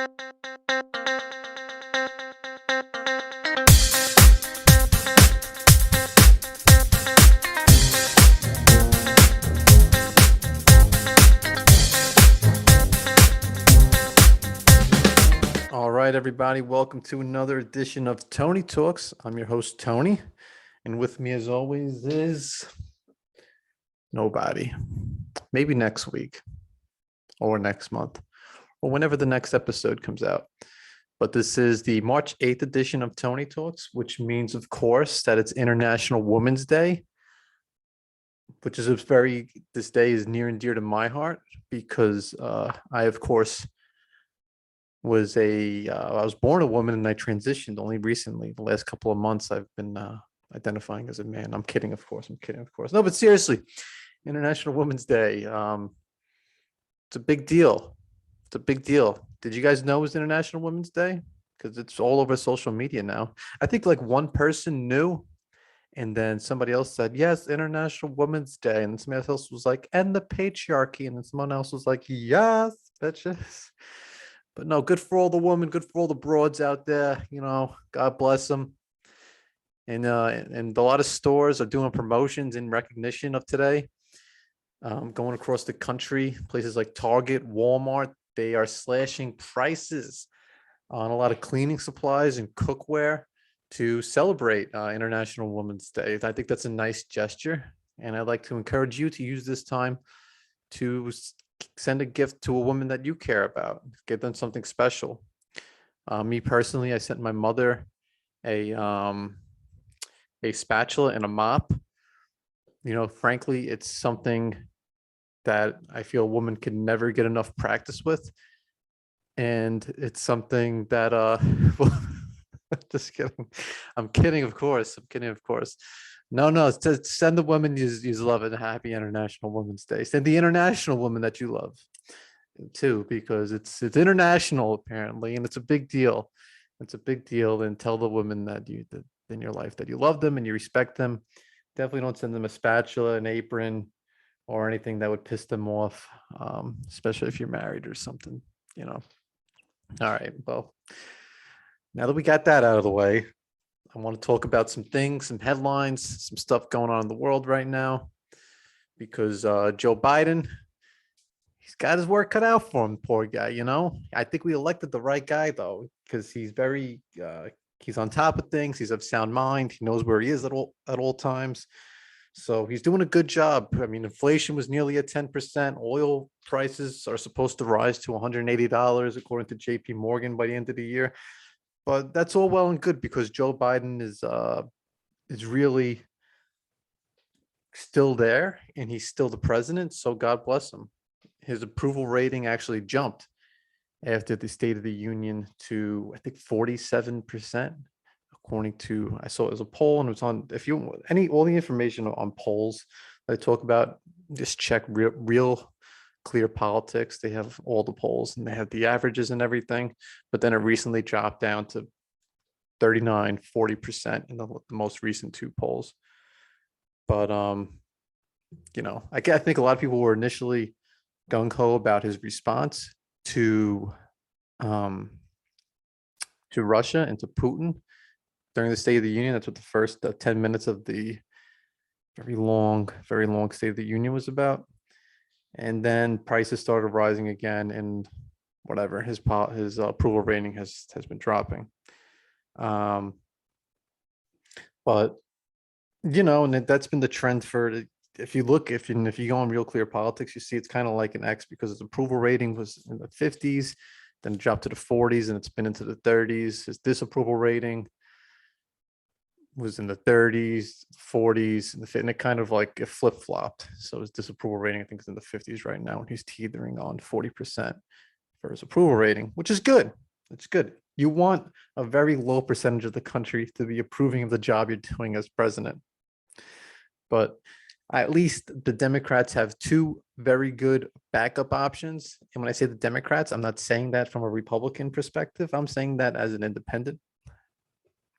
All right, everybody, welcome to another edition of Tony Talks. I'm your host, Tony, and with me, as always, is nobody. Maybe next week or next month or whenever the next episode comes out. But this is the March 8th edition of Tony Talks, which means, of course, that it's International Women's Day, which is this day is near and dear to my heart because I, of course, I was born a woman and I transitioned only recently. The last couple of months, I've been identifying as a man. I'm kidding, of course. No, but seriously, International Women's Day. It's a big deal. It's a big deal. Did you guys know it was International Women's Day? Because it's all over social media now. I think like one person knew, and then somebody else said, yes, International Women's Day. And somebody else was like, and the patriarchy. And then someone else was like, yes, bitches. But no, good for all the women, good for all the broads out there. God bless them. And a lot of stores are doing promotions in recognition of today. Going across the country, places like Target, Walmart, they are slashing prices on a lot of cleaning supplies and cookware to celebrate International Women's Day. I think that's a nice gesture, and I'd like to encourage you to use this time to send a gift to a woman that you care about. Give them something special. Me personally, I sent my mother a spatula and a mop. Frankly, it's something that I feel a woman can never get enough practice with. And it's something that well, just kidding. I'm kidding, of course. No, send the woman you love and happy International Women's Day. Send the international woman that you love too, because it's international apparently, and it's a big deal. It's a big deal. And tell the women that in your life that you love them and you respect them. Definitely don't send them a spatula, an apron, or anything that would piss them off, especially if you're married or something. All right. Well, now that we got that out of the way, I want to talk about some things, some headlines, some stuff going on in the world right now, because Joe Biden, he's got his work cut out for him, poor guy. I think we elected the right guy though, because he's he's on top of things. He's of sound mind. He knows where he is at all times. So he's doing a good job. I mean, inflation was nearly at 10%. Oil prices are supposed to rise to $180 according to JP Morgan by the end of the year. But that's all well and good because Joe Biden is really still there and he's still the president. So God bless him. His approval rating actually jumped after the State of the Union to, I think, 47%. According to, I saw it as a poll, and it was on, if you all the information on polls that I talk about, just check real clear politics. They have all the polls and they have the averages and everything, but then it recently dropped down to 39-40% in the most recent two polls. But I think a lot of people were initially gung-ho about his response to Russia and to Putin during the State of the Union. That's what the first 10 minutes of the very long State of the Union was about. And then prices started rising again, and whatever, his approval rating has been dropping. But and that's been the trend for. If you go on Real Clear Politics, you see it's kind of like an X, because his approval rating was in the 50s, then it dropped to the 40s, and it's been into the 30s. His disapproval rating was in the 30s, 40s, and it kind of like it flip-flopped. So his disapproval rating, I think, is in the 50s right now, and he's teetering on 40% for his approval rating, which is good. It's good. You want a very low percentage of the country to be approving of the job you're doing as president. But at least the Democrats have two very good backup options. And when I say the Democrats, I'm not saying that from a Republican perspective. I'm saying that as an independent.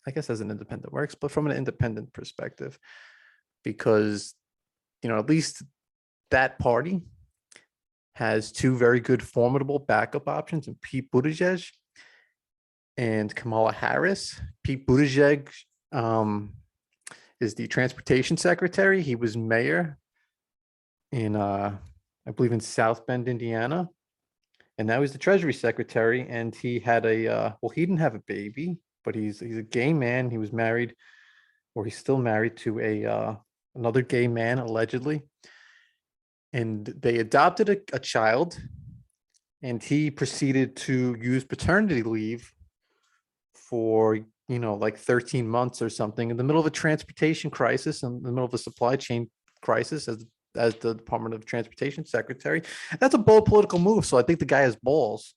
I guess as an independent works, but from an independent perspective, because, at least that party has two very good, formidable backup options in Pete Buttigieg and Kamala Harris. Pete Buttigieg um, is the transportation secretary. He was mayor in, I believe, in South Bend, Indiana. And now he's the treasury secretary. And he had well, he didn't have a baby, but he's a gay man. He was married, or he's still married to another gay man, allegedly. And they adopted a child, and he proceeded to use paternity leave for, like 13 months or something in the middle of a transportation crisis, in the middle of a supply chain crisis, as the Department of Transportation secretary. That's a bold political move. So I think the guy has balls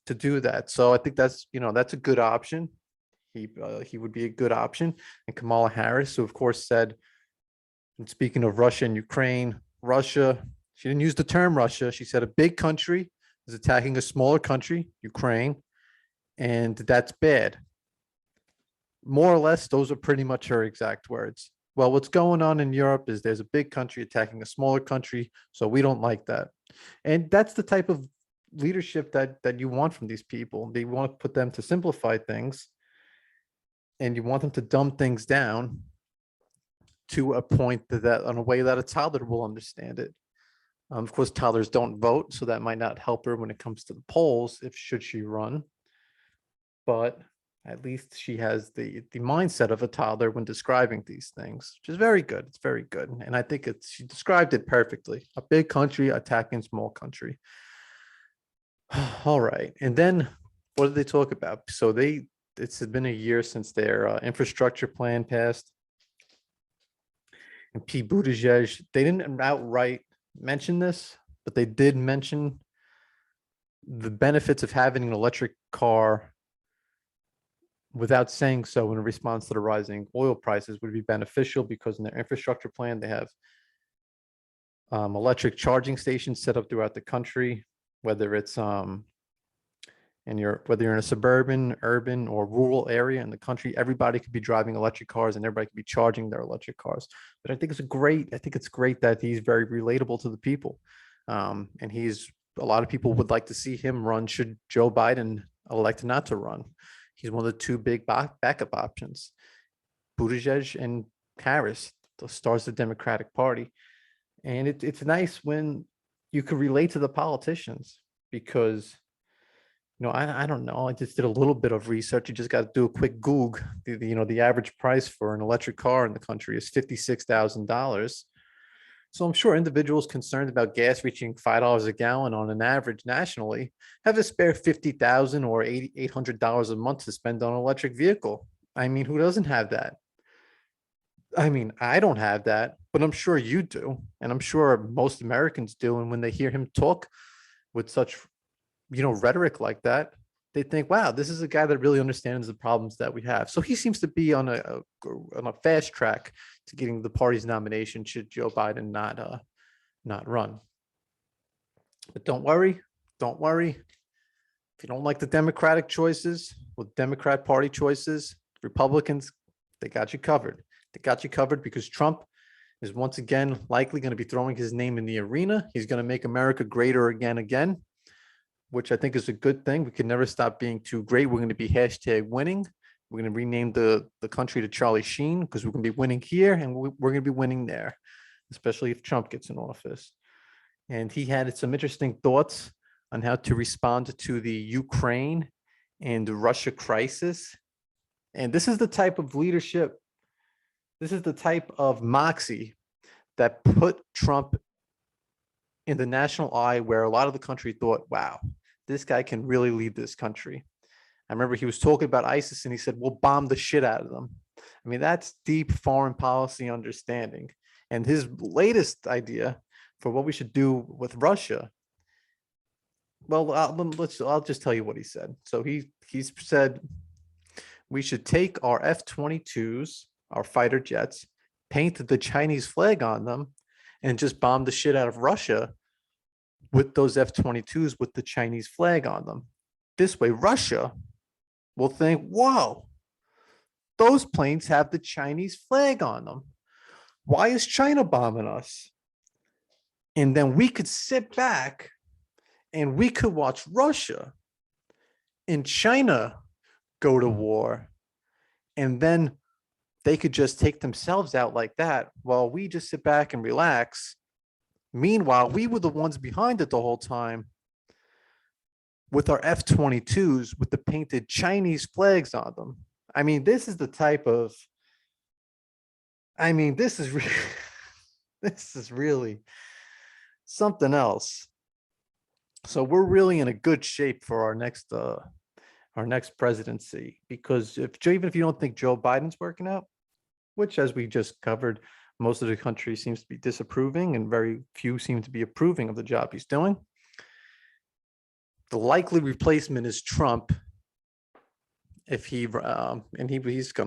to do that. So I think that's a good option. He would be a good option. And Kamala Harris, who of course said, and speaking of Russia and Ukraine, Russia, she didn't use the term Russia. She said a big country is attacking a smaller country, Ukraine, and that's bad. More or less, those are pretty much her exact words. Well, what's going on in Europe is there's a big country attacking a smaller country, so we don't like that. And that's the type of leadership that you want from these people. They want to put them to simplify things, and you want them to dumb things down to a point that in a way that a toddler will understand it. Of course, toddlers don't vote, so that might not help her when it comes to the polls, should she run. But at least she has the mindset of a toddler when describing these things, which is very good. It's very good. And I think she described it perfectly. A big country attacking small country. All right. And then what did they talk about? So it's been a year since their infrastructure plan passed. And Pete Buttigieg, they didn't outright mention this, but they did mention the benefits of having an electric car without saying so in response to the rising oil prices would be beneficial, because in their infrastructure plan, they have electric charging stations set up throughout the country, whether it's whether you're in a suburban, urban, or rural area in the country, everybody could be driving electric cars and everybody could be charging their electric cars. But I think it's great that he's very relatable to the people. And a lot of people would like to see him run should Joe Biden elect not to run. He's one of the two big backup options, Buttigieg and Harris, the stars of the Democratic Party. And it's nice when you could relate to the politicians, because I don't know. I just did a little bit of research. You just got to do a quick Google. The average price for an electric car in the country is $56,000. So I'm sure individuals concerned about gas reaching $5 a gallon on an average nationally have a spare $50,000 or $800 a month to spend on an electric vehicle. I mean, who doesn't have that? I mean, I don't have that, but I'm sure you do. And I'm sure most Americans do. And when they hear him talk with such rhetoric like that, they think, wow, this is a guy that really understands the problems that we have. So he seems to be on a fast track to getting the party's nomination should Joe Biden not run. But don't worry. If you don't like the Democratic choices, with Democrat Party choices, Republicans, they got you covered. They got you covered because Trump is once again likely going to be throwing his name in the arena. He's going to make America greater again, which I think is a good thing. We can never stop being too great. We're going to be #winning. We're going to rename the country to Charlie Sheen, because we're going to be winning here and we're going to be winning there, especially if Trump gets in office. And he had some interesting thoughts on how to respond to the Ukraine and Russia crisis. And this is the type of leadership, this is the type of moxie that put Trump in the national eye, where a lot of the country thought, wow, this guy can really lead this country. I remember he was talking about ISIS and he said, we'll bomb the shit out of them. I mean, that's deep foreign policy understanding. And his latest idea for what we should do with Russia, well, I'll just tell you what he said. So he said we should take our F-22s, our fighter jets, paint the Chinese flag on them, and just bomb the shit out of Russia with those F-22s with the Chinese flag on them. This way, Russia will think, whoa, those planes have the Chinese flag on them. Why is China bombing us? And then we could sit back And we could watch Russia and China go to war, and then they could just take themselves out like that while we just sit back and relax. Meanwhile, we were the ones behind it the whole time with our F-22s with the painted Chinese flags on them. I mean, this is the type of, I mean, this is really, this is really something else. So we're really in a good shape for our next presidency, because even if you don't think Joe Biden's working out, which, as we just covered, most of the country seems to be disapproving and very few seem to be approving of the job he's doing. The likely replacement is Trump, if he's going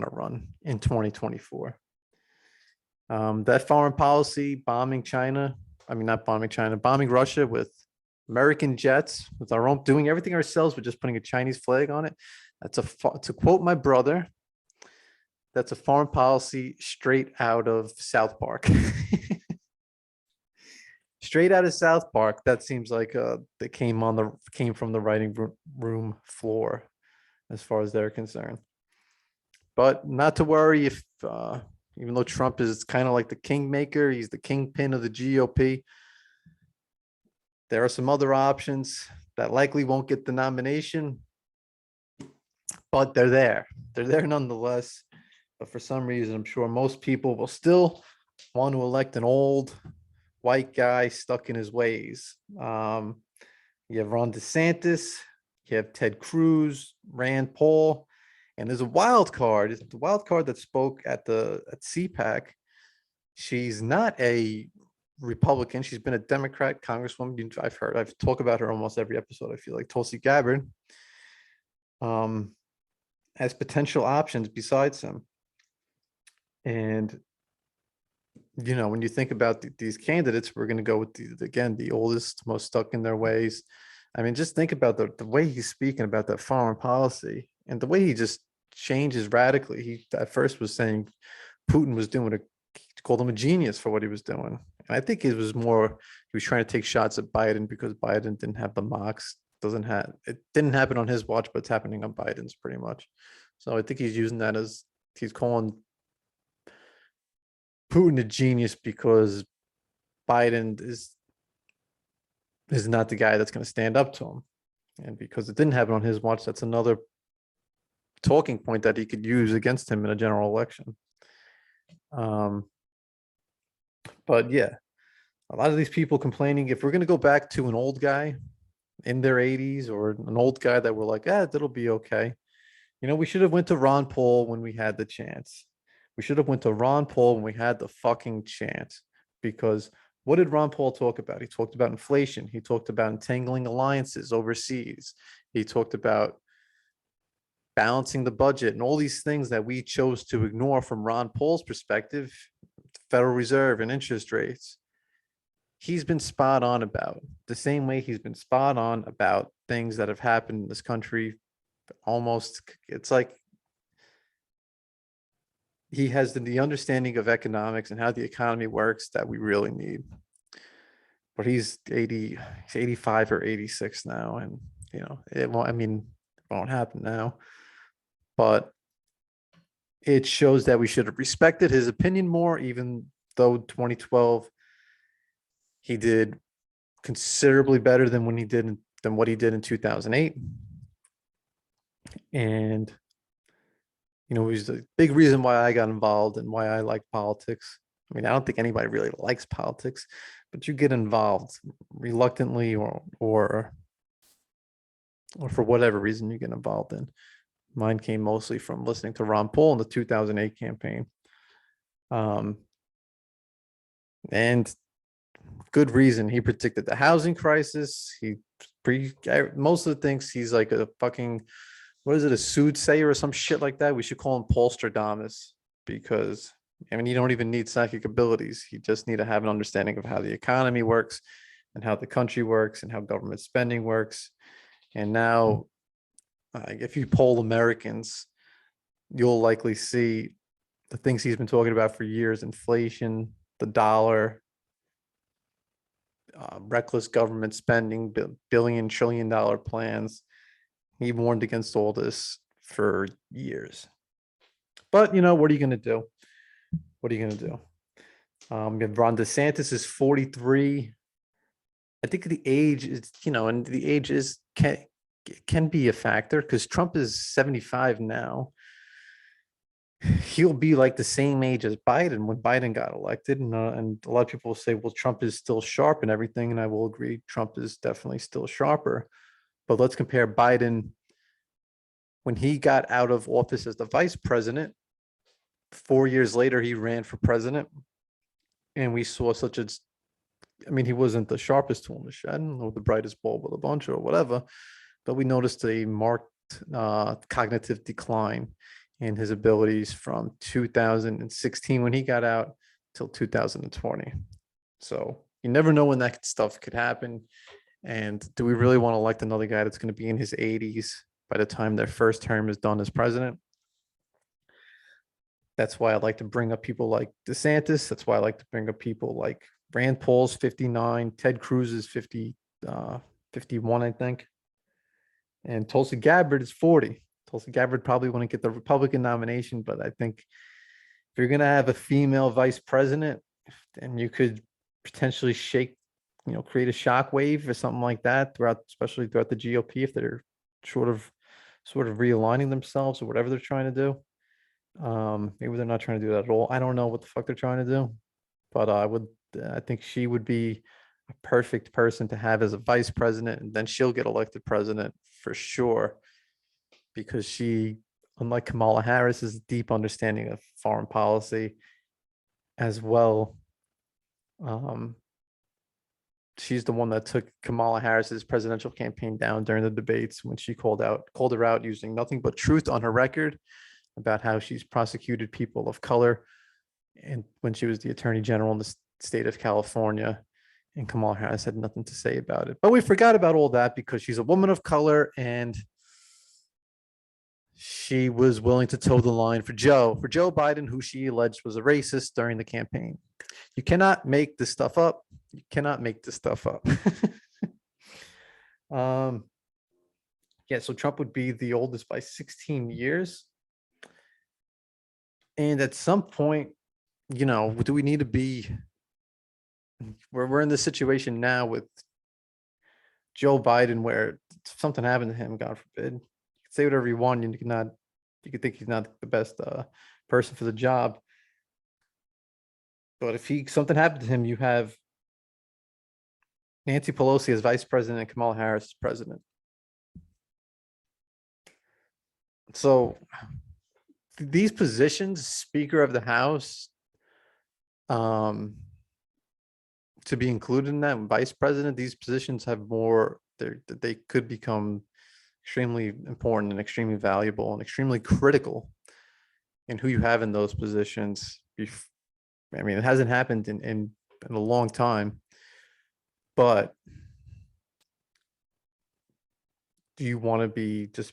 to run in 2024. That foreign policy, bombing China, I mean, not bombing China, bombing Russia with American jets, with our own, doing everything ourselves, but just putting a Chinese flag on it. To quote my brother, that's a foreign policy straight out of South Park. Straight out of South Park. That seems like that came from the writing room floor, as far as they're concerned. But not to worry, if even though Trump is kind of like the kingmaker, he's the kingpin of the GOP. There are some other options that likely won't get the nomination, but they're there. They're there nonetheless. But for some reason, I'm sure most people will still want to elect an old white guy stuck in his ways. You have Ron DeSantis, you have Ted Cruz, Rand Paul, and there's a wild card. The wild card that spoke at CPAC. She's not a Republican. She's been a Democrat congresswoman. I've talked about her almost every episode. I feel like Tulsi Gabbard has potential options besides him. And when you think about these candidates, we're going to go with the oldest, most stuck in their ways. I mean, just think about the way he's speaking about that foreign policy and the way he just changes radically. He at first was saying Putin was called him a genius for what he was doing. And I think he was trying to take shots at Biden because Biden didn't have the mocks. It didn't happen on his watch, but it's happening on Biden's pretty much. So I think he's using that as he's calling Putin a genius because Biden is not the guy that's going to stand up to him. And because it didn't happen on his watch, that's another talking point that he could use against him in a general election. But yeah, a lot of these people complaining, if we're going to go back to an old guy in their 80s or an old guy that we're like, that'll be okay. We should have went to Ron Paul when we had the chance. We should have went to Ron Paul when we had the fucking chance. Because what did Ron Paul talk about? He talked about inflation. He talked about entangling alliances overseas. He talked about balancing the budget and all these things that we chose to ignore from Ron Paul's perspective, Federal Reserve and interest rates. He's been spot on about the same way he's been spot on about things that have happened in this country. Almost, it's like he has the understanding of economics and how the economy works that we really need. But he's 85 or 86 now, and it won't happen now. But it shows that we should have respected his opinion more, even though 2012 he did considerably better than what he did in 2008. And it was a big reason why I got involved and why I like politics. I mean, I don't think anybody really likes politics, but you get involved reluctantly or for whatever reason you get involved in. Mine came mostly from listening to Ron Paul in the 2008 campaign. And good reason. He predicted the housing crisis. Most of the things, he's like a fucking, what is it, a soothsayer or some shit like that? We should call him Polstradamus, because you don't even need psychic abilities. You just need to have an understanding of how the economy works and how the country works and how government spending works. And now, if you poll Americans, you'll likely see the things he's been talking about for years: inflation, the dollar, reckless government spending, billion, trillion dollar plans. He warned against all this for years. But, what are you going to do? What are you going to do? Ron DeSantis is 43. I think the age is, and the age is can be a factor because Trump is 75 now. He'll be like the same age as Biden when Biden got elected. And a lot of people will say, well, Trump is still sharp and everything. And I will agree, Trump is definitely still sharper. But let's compare Biden when he got out of office as the vice president. 4 years later, he ran for president. And we saw he wasn't the sharpest tool in the shed or the brightest bulb with a bunch or whatever, but we noticed a marked cognitive decline in his abilities from 2016 when he got out till 2020. So you never know when that stuff could happen. And do we really want to elect another guy that's going to be in his 80s by the time their first term is done as president? That's why I like to bring up people like DeSantis. That's why I like to bring up people like Rand Paul's 59, Ted Cruz is 51, I think. And Tulsi Gabbard is 40. Tulsi Gabbard probably wouldn't get the Republican nomination, but I think if you're going to have a female vice president, then you could potentially create a shockwave or something like that especially throughout the GOP if they're sort of realigning themselves or whatever they're trying to do. Maybe they're not trying to do that at all. I don't know what the fuck they're trying to do, but I think she would be a perfect person to have as a vice president, and then she'll get elected president for sure because she, unlike Kamala Harris, has a deep understanding of foreign policy as well. She's the one that took Kamala Harris's presidential campaign down during the debates when she called her out using nothing but truth on her record about how she's prosecuted people of color, and when she was the attorney general in the state of California, and Kamala Harris had nothing to say about it. But we forgot about all that because she's a woman of color and she was willing to toe the line for Joe Biden, who she alleged was a racist during the campaign. You cannot make this stuff up. You cannot make this stuff up. So Trump would be the oldest by 16 years. And at some point, do we need to be we're in this situation now with Joe Biden where if something happened to him, God forbid, you can say whatever you want, you could think he's not the best person for the job. But if something happened to him, you have Nancy Pelosi as vice president and Kamala Harris as president. So these positions, Speaker of the House, to be included in that, vice president, these positions have more, they could become extremely important and extremely valuable and extremely critical in who you have in those positions. It hasn't happened in a long time, but do you want to be just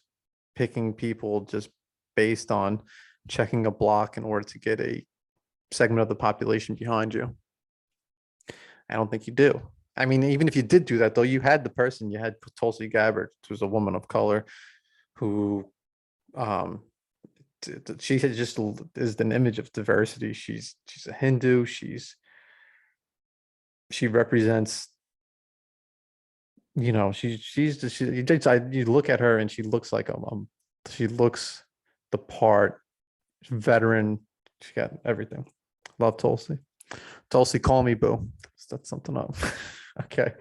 picking people just based on checking a block in order to get a segment of the population behind you? I don't think you do. Even if you did do that, though, you had Tulsi Gabbard, who's a woman of color, who she just is an image of diversity. She's a Hindu. She represents, you look at her and she looks like she looks the part, veteran. She got everything. Love Tulsi. Tulsi, call me boo. Set something up. Okay.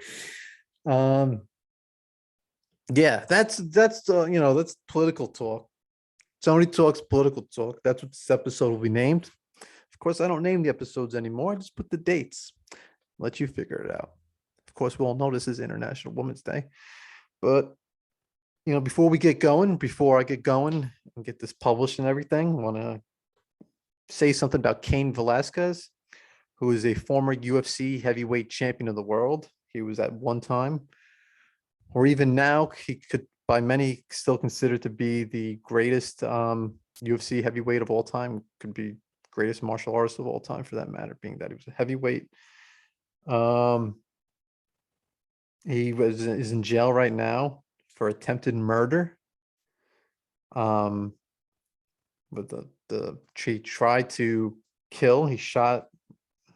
Yeah, that's political talk. Tony talks political talk. That's what this episode will be named. Of course, I don't name the episodes anymore. I just put the dates. Let you figure it out. Of course, we all know this is International Women's Day. But before I get going and get this published and everything, I want to say something about Cain Velasquez, who is a former UFC heavyweight champion of the world. He was at one time, or even now, he could by many still considered to be the greatest UFC heavyweight of all time. Could be greatest martial artist of all time for that matter, being that he was a heavyweight. He is in jail right now for attempted murder. Um, but the he tried to kill. He shot.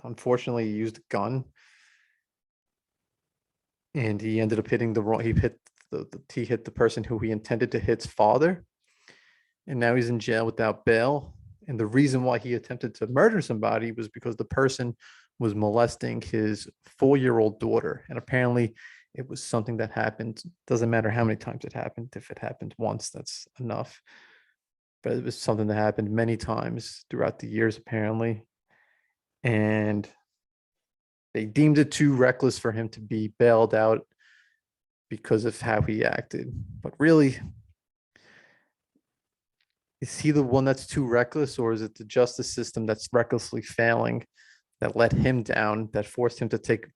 Unfortunately, he used a gun, and he ended up hitting the wrong. He hit he hit the person who he intended to hit's father, and now he's in jail without bail. And the reason why he attempted to murder somebody was because the person was molesting his 4-year-old daughter, and apparently it was something that happened. Doesn't matter how many times it happened. If it happened once, that's enough. But it was something that happened many times throughout the years, apparently. And they deemed it too reckless for him to be bailed out because of how he acted. But really, is he the one that's too reckless, or is it the justice system that's recklessly failing that let him down, that forced him to take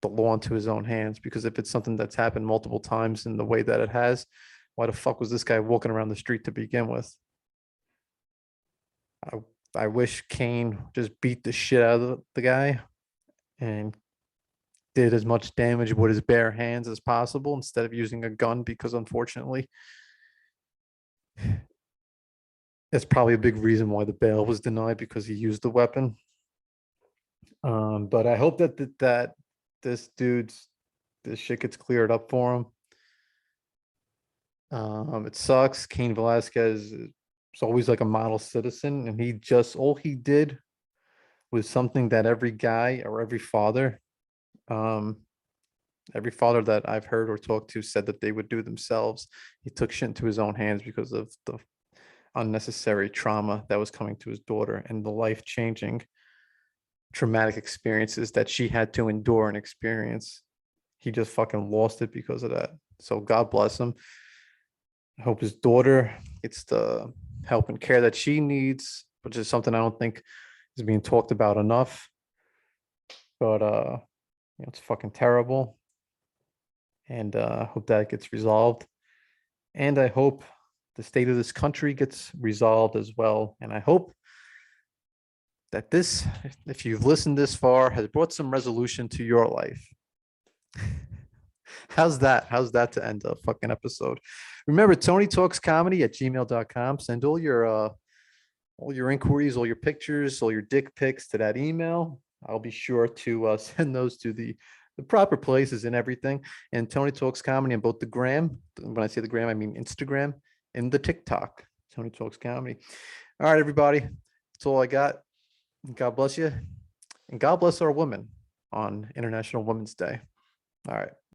the law into his own hands? Because if it's something that's happened multiple times in the way that it has, why the fuck was this guy walking around the street to begin with? I, I wish Cain just beat the shit out of the guy and did as much damage with his bare hands as possible instead of using a gun, because unfortunately, that's probably a big reason why the bail was denied, because he used the weapon. But I hope that this dude's this shit gets cleared up for him. It sucks. Cain Velasquez is always like a model citizen, and he just all he did was something that every guy or um, every father that I've heard or talked to said that they would do themselves. He took shit into his own hands because of the unnecessary trauma that was coming to his daughter and the life-changing traumatic experiences that she had to endure and experience. He just fucking lost it because of that. So God bless him. I hope his daughter gets the help and care that she needs, which is something I don't think is being talked about enough. But it's fucking terrible. And hope that gets resolved. And I hope the state of this country gets resolved as well. And I hope that this, if you've listened this far, has brought some resolution to your life. How's that? How's that to end a fucking episode? Remember, Tony Talks Comedy at gmail.com. Send all your inquiries, all your pictures, all your dick pics to that email. I'll be sure to send those to the proper places and everything. And Tony Talks Comedy on both the gram. When I say the gram, I mean Instagram and the TikTok. Tony Talks Comedy. All right, everybody. That's all I got. God bless you. And God bless our women on International Women's Day. All right.